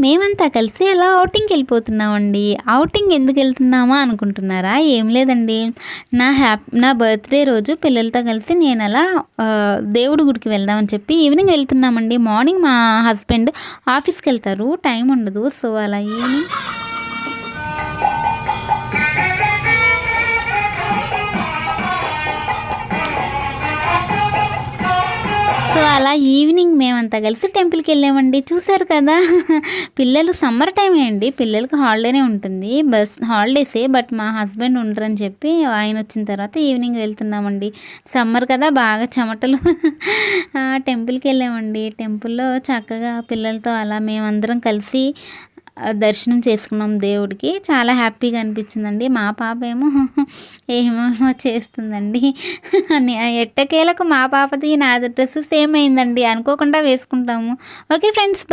మేమంతా కలిసి అలా ఔటింగ్కి వెళ్ళిపోతున్నామండి. ఔటింగ్ ఎందుకు వెళ్తున్నామా అనుకుంటున్నారా? ఏం లేదండి. నా బర్త్డే రోజు పిల్లలతో కలిసి నేను అలా దేవుడి గుడికి వెళ్దామని చెప్పి ఈవినింగ్ వెళ్తున్నామండి. మార్నింగ్ మా హస్బెండ్ ఆఫీస్కి వెళ్తారు, టైం ఉండదు. సో అలా ఈవినింగ్ ఈవినింగ్ మేమంతా కలిసి టెంపుల్కి వెళ్ళామండి. చూసారు కదా, పిల్లలు సమ్మర్ టైమే అండి, పిల్లలకి హాలిడేనే ఉంటుంది, బస్ హాలిడేసే. బట్ మా హస్బెండ్ ఉండరని చెప్పి ఆయన వచ్చిన తర్వాత ఈవినింగ్ వెళ్తున్నామండి. సమ్మర్ కదా, బాగా చెమటలు. టెంపుల్కి వెళ్ళామండి. టెంపుల్లో చక్కగా పిల్లలతో అలా మేమందరం కలిసి దర్శనం చేసుకున్నాం దేవుడికి. చాలా హ్యాపీగా అనిపించిందండి. మా పాప ఏమో ఏమేమో చేస్తుందండి. ఎట్టకేలకు మా పాపది నా డ్రెస్ సేమ్ అయిందండి. అనుకోకుండా వేసుకుంటాము. Okay friends, bye.